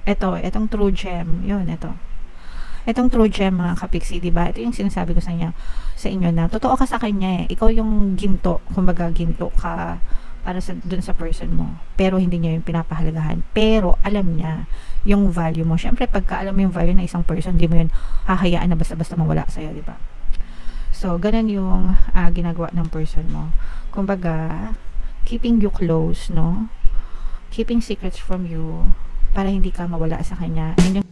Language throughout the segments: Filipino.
Itong true gem, yun, Itong true gem, mga kapiksi, diba? Ito yung sinasabi ko sa inyo na, totoo ka sa kanya eh. Ikaw yung ginto, kumbaga ginto ka para dun sa person mo. Pero hindi niya yung pinapahalagahan. Pero alam niya yung value mo. Siyempre, pagka alam mo yung value ng isang person, hindi mo yun hahayaan na basta-basta mawala sa'yo, diba? So, ganun yung ginagawa ng person mo. Kumbaga, keeping you close, no? Keeping secrets from you para hindi ka mawala sa kanya. And yung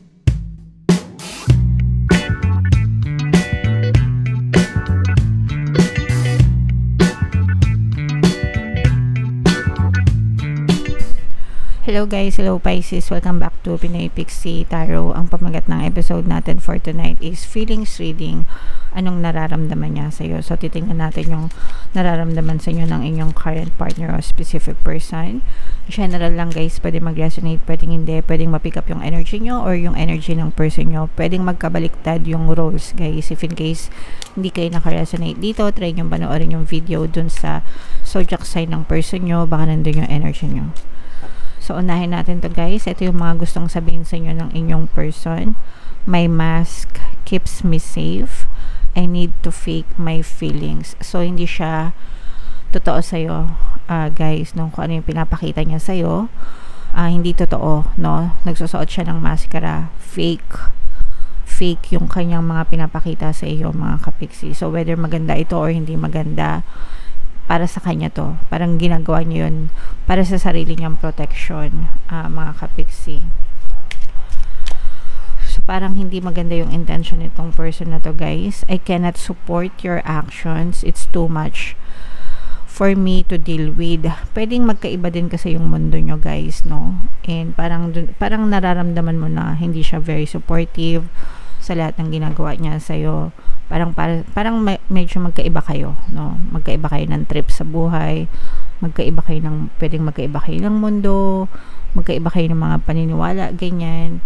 hello guys, hello Pisces, welcome back to Pinoy Pixie Tarot. Ang pamagat ng episode natin for tonight is feelings reading. Anong nararamdaman niya sa iyo? So titingnan natin yung nararamdaman sa inyo ng inyong current partner o specific person. General lang guys, pwede mag-resonate, pwedeng hindi, pwedeng ma-pick up yung energy nyo or yung energy ng person nyo. Pwedeng magkabaliktad yung roles guys. If in case hindi kayo naka-resonate dito, try nyo panoorin yung video dun sa zodiac sign ng person nyo, baka nandun yung energy nyo. So, unahin natin to guys. Ito yung mga gustong sabihin sa inyo ng inyong person. My mask keeps me safe. I need to fake my feelings. So, hindi siya totoo sa'yo, guys, no? Kung ano yung pinapakita niya sa'yo, hindi totoo, no? Nagsusuot siya ng maskara. Fake yung kanyang mga pinapakita sa iyo, mga kapiksi. So, whether maganda ito or hindi maganda, para sa kanya to. Parang ginagawa niya yun para sa sarili niyang protection, mga kapiksi. So, parang hindi maganda yung intention nitong person na to, guys. I cannot support your actions. It's too much for me to deal with. Pwedeng magkaiba din kasi yung mundo nyo, guys, no? And parang nararamdaman mo na hindi siya very supportive sa lahat ng ginagawa niya sa'yo. Parang medyo magkaiba kayo, no? Magkaiba kayo ng trip sa buhay, pwedeng magkaiba kayo ng mundo, magkaiba kayo ng mga paniniwala, ganyan.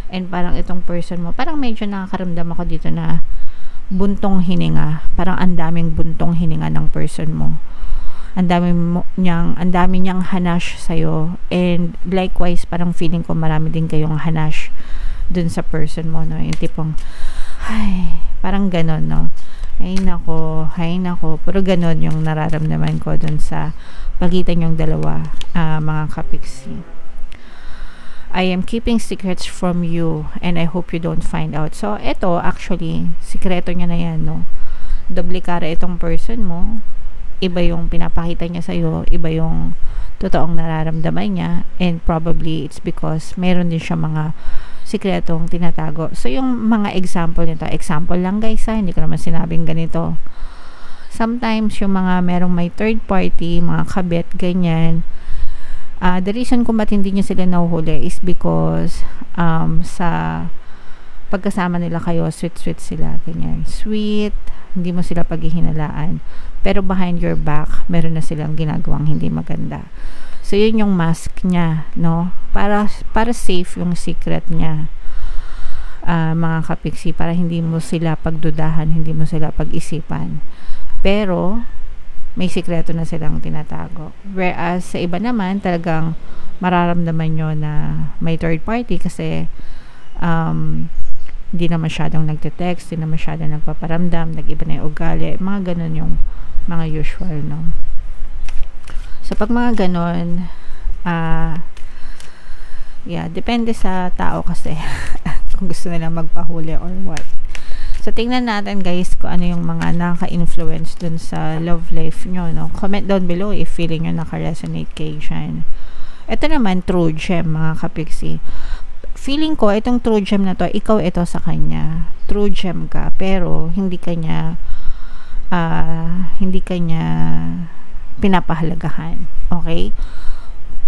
And parang itong person mo, parang medyo nakakaramdam ako dito na buntong hininga. Parang ang daming buntong hininga ng person mo. Ang dami niyang hanash sa'yo. And likewise, parang feeling ko marami din kayong hanash dun sa person mo, no? Yung tipong, parang ganon, no? Ay nako. Pero ganon yung nararamdaman ko dun sa pagitan yung dalawa, mga kapiksi. I am keeping secrets from you and I hope you don't find out. So, eto, actually, sikreto niya na yan, no? Doble cara itong person mo. Iba yung pinapakita niya sa'yo, iba yung totoong nararamdaman niya, and probably it's because meron din siya mga sikretong tinatago. So, yung mga example lang guys, hindi ko naman sinabing ganito. Sometimes, yung mga merong may third party, mga kabit, ganyan, the reason kung ba't hindi niya sila nahuhuli is because sa pagkasama nila kayo, sweet sila, ganyan. Sweet, hindi mo sila paghihinalaan. Pero behind your back, meron na silang ginagawang hindi maganda. So, yun yung mask niya, no? Para safe yung secret niya, mga kapiksi, para hindi mo sila pagdudahan, hindi mo sila pag-isipan. Pero, may sikreto na silang tinatago. Whereas, sa iba naman, talagang mararamdaman nyo na may third party kasi hindi na masyadong nagte-text, hindi na masyadong nagpaparamdam, nag-iba na yung ugali, mga ganun yung mga usual, no? So, pag mga ganon, depende sa tao kasi kung gusto nila magpahuli or what. So, tingnan natin guys kung ano yung mga naka-influence dun sa love life nyo, no? Comment down below if feeling nyo naka-resonate kayo dyan. Ito naman, true gem, mga kapiksi. Feeling ko, itong true gem na to, ikaw ito sa kanya. True gem ka, pero hindi kanya pinapahalagahan. Okay?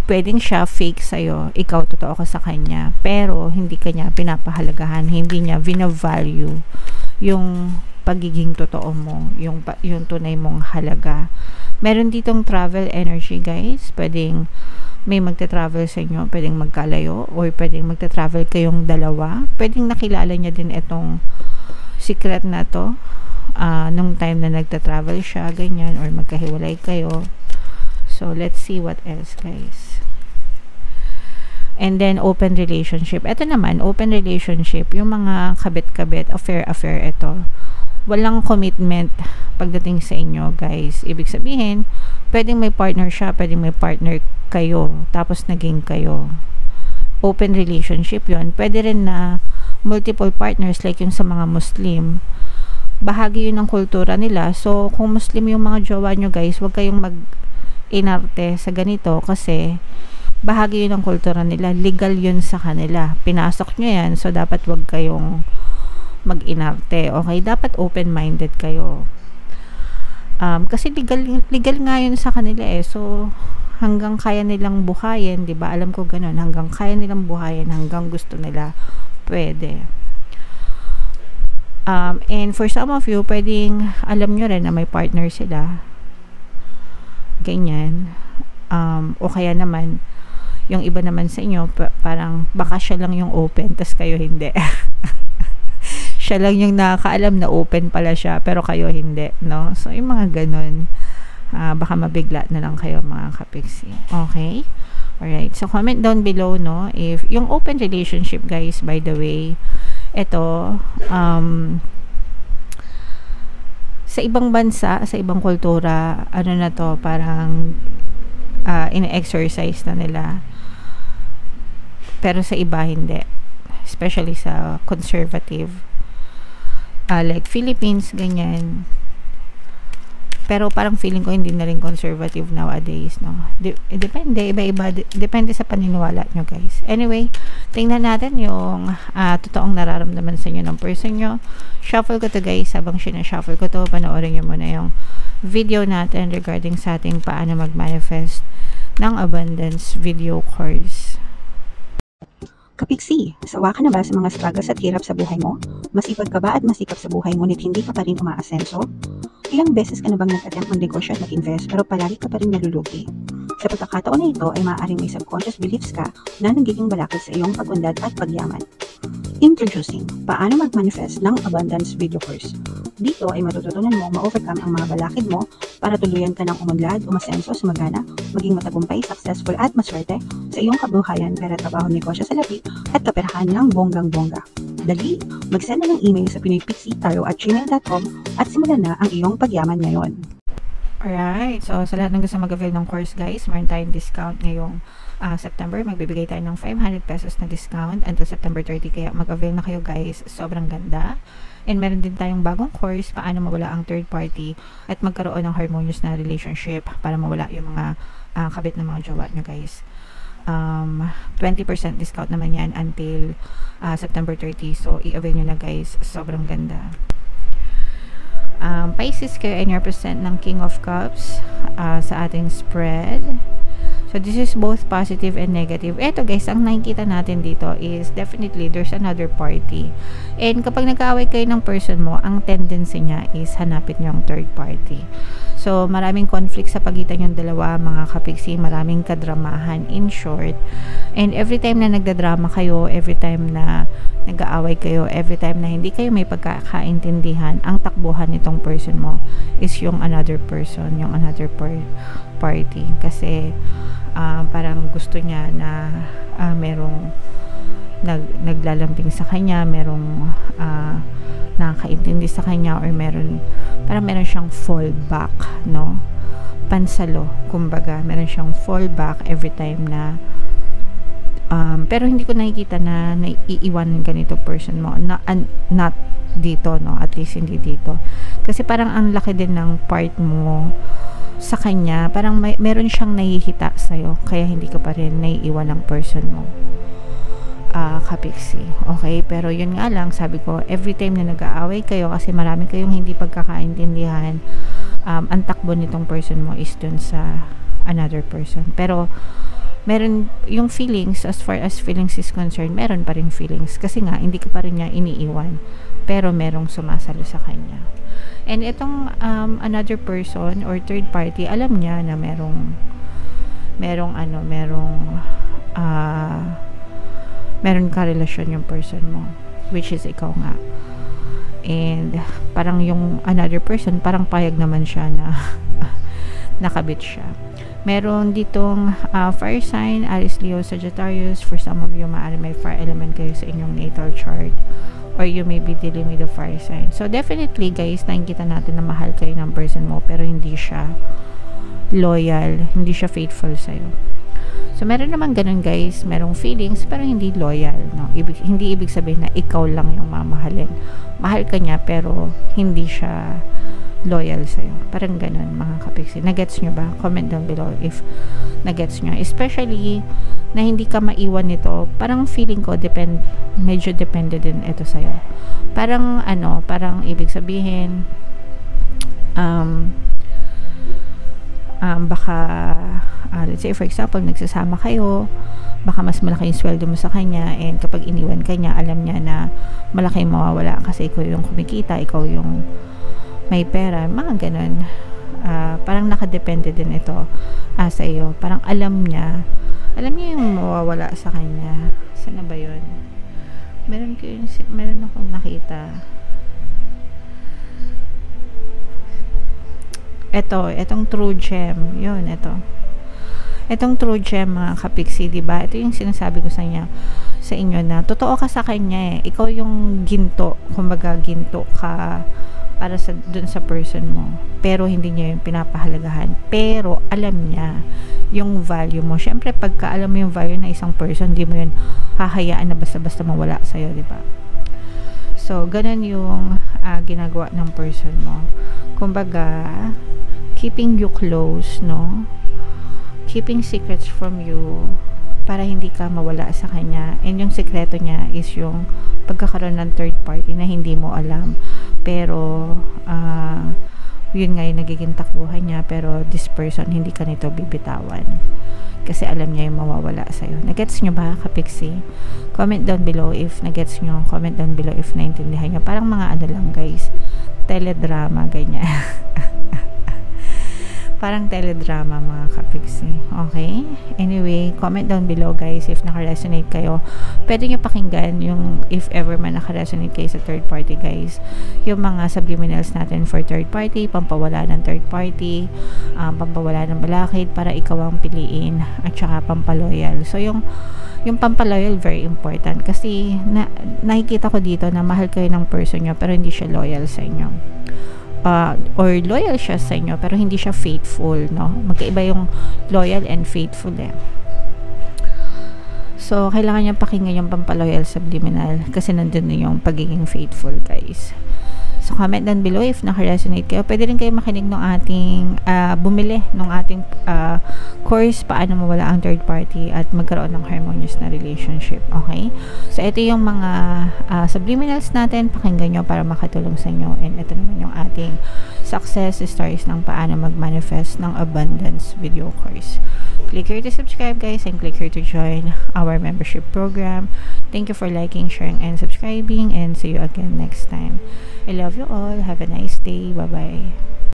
Pwedeng siya fake sa'yo, ikaw totoo ka sa kanya, pero hindi kanya pinapahalagahan, hindi niya vina-value yung pagiging totoo mo, yung tunay mong halaga. Meron ditong travel energy guys, pwedeng may magta-travel sa inyo, pwedeng magkalayo, or pwedeng magta-travel kayong dalawa, pwedeng nakilala niya din itong secret na to nung time na nagta-travel siya, ganyan, or magkahiwalay kayo. So, let's see what else, guys. And then, open relationship. Ito naman, open relationship, yung mga kabit-kabit, affair ito. Walang commitment pagdating sa inyo, guys. Ibig sabihin, pwedeng may partner siya, pwedeng may partner kayo, tapos naging kayo. Open relationship yon. Pwede rin na multiple partners, like yung sa mga Muslim. Bahagi yun ng kultura nila. So, kung Muslim yung mga jowa nyo, guys, huwag kayong mag-inarte sa ganito kasi bahagi yun ng kultura nila. Legal yun sa kanila. Pinasok nyo yan. So, dapat wag kayong mag-inarte. Okay? Dapat open-minded kayo. Kasi legal nga yun sa kanila eh. So, hanggang kaya nilang buhayin, diba? Alam ko ganun. Hanggang kaya nilang buhayin, hanggang gusto nila, pwede. And for some of you, pwedeng alam nyo rin na may partner sila. Ganyan. O kaya naman, yung iba naman sa inyo, parang baka siya lang yung open, tas kayo hindi. Siya lang yung nakakaalam na open pala siya, pero kayo hindi, no? So, yung mga ganun, baka mabigla na lang kayo, mga kapiksi. Okay? Alright. So, comment down below, no? If, yung open relationship, guys, by the way, ito, sa ibang bansa, sa ibang kultura, ano na to, parang, ina-exercise na nila. Pero sa iba hindi, especially sa conservative, like Philippines, ganyan. Pero parang feeling ko hindi na rin conservative nowadays, no? Depende, iba-iba, depende sa paniniwala nyo, guys. Anyway, tingnan natin yung totoong nararamdaman sa inyo ng person nyo. Shuffle ko to, guys. Habang sinashuffle ko to, panoorin nyo muna yung video natin regarding sa ating paano mag-manifest ng abundance video course. Kapiksi, sawa ka na ba sa mga struggles at hirap sa buhay mo? Masipag ka ba at masikap sa buhay ngunit hindi ka pa rin umaasenso? Ilang beses ka na bang nag-attempt mag-negosyo at mag-invest pero palagi ka pa rin nalulugi? Sa pagkakataon na ito ay maaaring may subconscious beliefs ka na nagiging balakid sa iyong pag-unlad at pagyaman. Introducing, paano mag-manifest ng abundance video course. Dito ay matututunan mo ma-overcome ang mga balakid mo para tuluyan ka ng umunlad, umasenso, sumagana, maging matagumpay, successful at maswerte sa iyong kabuhayan, pera, trabaho, negosyo sa lapi at kaperahan ng bonggang-bongga. Dali, mag-send na ng email sa pinoypixitaro@gmail.com at simulan na ang iyong pagyaman ngayon. Alright, so sa lahat ng gusto mag-avail ng course, guys, meron tayong discount ngayong September. Magbibigay tayo ng 500 pesos na discount until September 30, kaya mag-avail na kayo, guys. Sobrang ganda. And meron din tayong bagong course, paano mawala ang third party at magkaroon ng harmonious na relationship para mawala yung mga kabit ng mga jowa nyo, guys. 20% discount naman yan until September 30. So, i-avail nyo na, guys. Sobrang ganda. Pisces, kayo ay represent ng King of Cups sa ating spread. So, this is both positive and negative. Eto, guys, ang nakikita natin dito is definitely there's another party. And kapag nag-aaway kayo ng person mo, ang tendency niya is hanapin niyo ang third party. So, maraming conflict sa pagitan yung dalawa, mga kapiksi, maraming kadramahan, in short. And every time na nagdadrama kayo, every time na nag-aaway kayo, every time na hindi kayo may pagkakaintindihan, ang takbuhan nitong person mo is yung another person, yung another party. Kasi, parang gusto niya na merong naglalambing sa kanya, merong nakakaintindi sa kanya, or parang meron siyang fallback, no? Pansalo, kumbaga, meron siyang fallback every time na pero hindi ko nakikita na naiiwanan ganito person mo, not dito, no? At least hindi dito, kasi parang ang laki din ng part mo sa kanya, parang meron siyang nahihita sa'yo, kaya hindi ka pa rin naiiwan ng person mo, kapiksi. Okay, pero yun nga lang, sabi ko, every time na nag-aaway kayo, kasi marami kayong hindi pagkakaintindihan, ang takbo nitong person mo is dun sa another person. Pero meron yung feelings, as far as feelings is concerned, meron pa rin feelings, kasi nga hindi ka pa rin niya iniiwan, pero merong sumasalo sa kanya. And itong another person or third party, alam niya na merong karelasyon yung person mo, which is ikaw nga. And parang yung another person, parang payag naman siya na nakabit siya. Meron ditong fire sign, Aries, Leo, Sagittarius. For some of you, maaari may fire element kayo sa inyong natal chart, or you may be dealing with a fire sign. So definitely guys, nakikita natin na mahal kayo ng person mo, pero hindi siya loyal, hindi siya faithful sa'yo. So meron naman ganun guys, merong feelings pero hindi loyal, no? Hindi ibig sabihin na ikaw lang yung mamahalin. Mahal ka niya pero hindi siya loyal sa'yo. Parang ganun mga kapiksi. Nagets nyo ba? Comment down below if nagets nyo. Especially na hindi ka maiwan nito. Parang feeling ko medyo depende din ito sa'yo. Parang parang ibig sabihin baka let's say for example nagsasama kayo, baka mas malaki yung sweldo mo sa kanya, and kapag iniwan ka niya, alam niya na malaki yung mawawala kasi ikaw yung kumikita, ikaw yung may pera, mga ganun. Parang nakadepende din ito sa iyo. Parang alam niya yung mawawala sa kanya. Sana ba yun? Meron akong nakita. Etong true gem, yun, etong true gem mga kapiksi, diba? Ito yung sinasabi ko sa inyo na totoo ka sa kanya eh. Ikaw yung ginto, kumbaga ginto ka para dun sa person mo, pero hindi niya yung pinapahalagahan, pero alam niya yung value mo. Syempre pagka alam mo yung value ng isang person, hindi mo yun hahayaan na basta-basta mawala sa'yo, diba? So ganun yung ginagawa ng person mo, kumbaga keeping you close, no? Keeping secrets from you para hindi ka mawala sa kanya. And yung sekreto niya is yung pagkakaroon ng third party na hindi mo alam. Pero yun nga yung nagiging takbuhan niya, pero this person hindi ka nito bibitawan kasi alam niya yung mawawala sa'yo. Nagets nyo ba kapiksi? Comment down below if nagets nyo. Comment down below if naintindihan nyo. Parang mga lang guys, teledrama ganyan. Parang teledrama mga kapiksi. Okay? Anyway, comment down below guys if naka-resonate kayo. Pwede nyo pakinggan yung if ever man naka-resonate kayo sa third party guys. Yung mga subliminals natin for third party, pampawala ng third party, pampawala ng balakid para ikaw ang piliin, at saka pampaloyal. So yung pampaloyal very important kasi nakikita ko dito na mahal kayo ng person nyo pero hindi siya loyal sa inyo. Or loyal siya sa inyo pero hindi siya faithful, no? Magkaiba yung loyal and faithful eh. So kailangan niya pakinggan yung pampaloyal subliminal kasi nandun na yung pagiging faithful guys. So comment down below if naka-resonate kayo. Pwede rin kayo makinig ng ating bumili ng ating course, paano mawala ang third party at magkaroon ng harmonious na relationship. Okay? So ito yung mga subliminals natin, pakinggan nyo para makatulong sa inyo. And ito naman yung ating success stories ng paano mag-manifest ng abundance video course. Click here to subscribe guys, and click here to join our membership program. Thank you for liking, sharing, and subscribing, and see you again next time. I love you all. Have a nice day. Bye-bye.